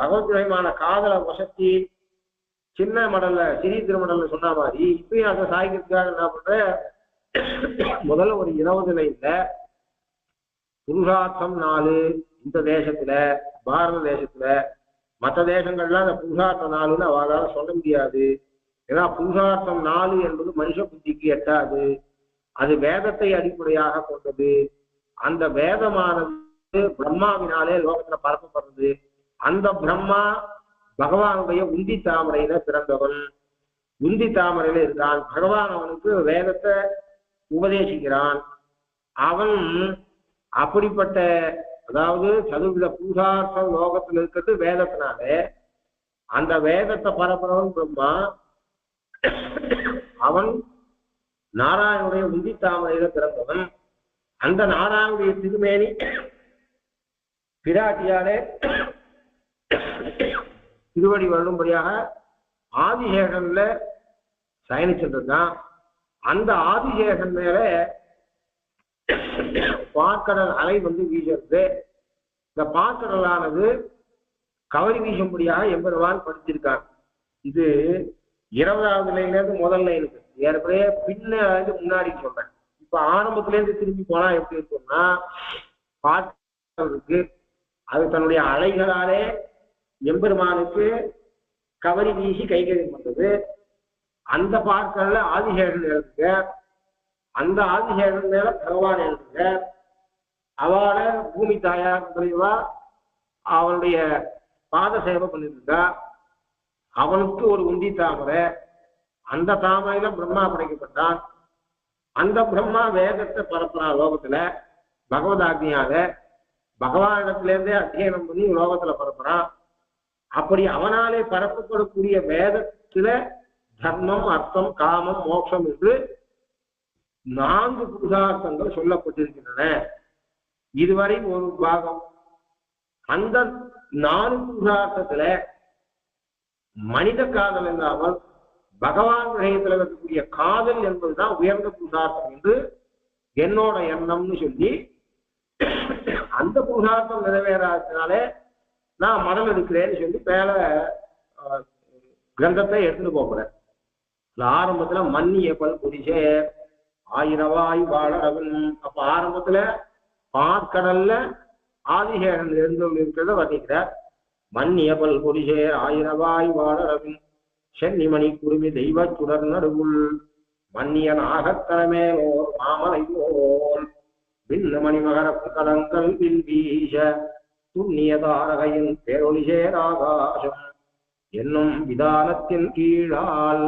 பகவத் விஷயமான காதலை வசத்தி சின்ன மடல்ல சிறிய திருமடல்ல சொன்ன மாதிரி இப்பயும் அதை சாய்க்கிறதுக்காக என்ன பண்ற, முதல்ல ஒரு 20 லைன்ல புருஷார்த்தம் 4 இந்த தேசத்துல பாரத தேசத்துல, மற்ற தேசங்கள்லாம் அந்த புருஷார்த்தம் 4ன்னு அவளால சொல்ல முடியாது. ஏன்னா புருஷார்த்தம் 4 என்பது மனுஷ புத்திக்கு எட்டாது. அது வேதத்தை அடிப்படையாக கொண்டது. அந்த வேதமானது பிரம்மாவினாலே லோகத்துல பரப்பப்படுறது. அந்த பிரம்மா பகவானுடைய உந்தி தாமரையில பிறந்தவன், உந்தி தாமரையில இருக்கான். பகவான் அவனுக்கு வேதத்தை உபதேசிக்கிறான். அவன் அப்படிப்பட்ட, அதாவது சதுர்வித புருஷார்த்தம் லோகத்தில் இருக்கிறது வேதத்தினாலே. அந்த வேதத்தை பரப்புறவன் பிரம்மா, அவன் நாராயணுடைய உந்தி தாமரையில பிறந்தவன். அந்த நாராயணுடைய திருமேனி பிராட்டியாலே திருவடி வரும்படியாக ஆதிசேஷன்ல சயனிச்சிருந்தான். அந்த ஆதிசேஷன் மேல பாற்கடல் அலை வந்து வீசுறது. இந்த பாற்கடலானது கவரி வீசும்படியாக எம்பெருமான் படிச்சிருக்கான். இது 20வது லைன்லேருந்து முதல் லைனுக்கு ஏற்கனவே பின்னாடி முன்னாடி சொல்றேன். இப்ப ஆரம்பத்திலேருந்து திரும்பி போனா எப்படி இருக்கும்னா, பாற்கடல் இருக்கு, அது தன்னுடைய அலைகளாலே எம்பெருமானுக்கு கவரி வீசி கைகறி பண்றது. அந்த பாற்கடல்ல ஆதிசேஷன் எழுதுங்க, அந்த ஆதிசேஷன் மேல பகவான் எழுதுங்க. அவளை பூமி தாயார் தெளிவா அவனுடைய பாத சேவை பண்ணிருந்தா. அவனுக்கு ஒரு உந்தி தாமரை, அந்த தாமரையில பிரம்மா படைக்கப்பட்டான். அந்த பிரம்மா வேதத்தை பரப்புறான் லோகத்துல பகவதாக்னியாக. பகவானிடத்திலேருந்தே அத்தியனம் பண்ணி லோகத்துல பரப்புறான். அப்படி அவனாலே பரப்பப்படக்கூடிய வேதத்துல தர்மம், அர்த்தம், காமம், மோட்சம் என்று 4 புருஷார்த்தங்கள் சொல்லப்பட்டிருக்கின்றன. இதுவரை ஒரு பாகம். அந்த 4 புருஷார்த்தத்துல மனித காதல் இல்லாமல் பகவான் விஷயத்துல இருக்கக்கூடிய காதல் என்பதுதான் உயர்ந்த புருஷார்த்தம் என்று என்னோட எண்ணம்னு சொல்லி, அந்த புருஷார்த்தம் நிறைவேறாததுனாலே நான் மடம் எடுக்கிறேன்னு சொல்லி மேல கிரந்தத்தை எடுத்துட்டு போகிறேன். ஆரம்பத்துல மன்னிய பல் புரிசே ஆயிரவாய் வாழவன். அப்ப ஆரம்பத்துல பாற்கடல்ல ஆதிசேஷன் இருக்கிறத வர்ணிக்கிறார். மன்னிய பல் புரிசே ஆயிரவாய் வாழவன் சென்னிமணி குருமி தெய்வ சுடர் நடுவுள் மன்னிய நாகத்தலமேலோர் மாமலை போல் பின்ன மணிமகர புகலங்கள் வில் வீச துண்ணிய தாரகையின் பேரொளிசேராகாசம் என்னும் விதானத்தின் கீழால்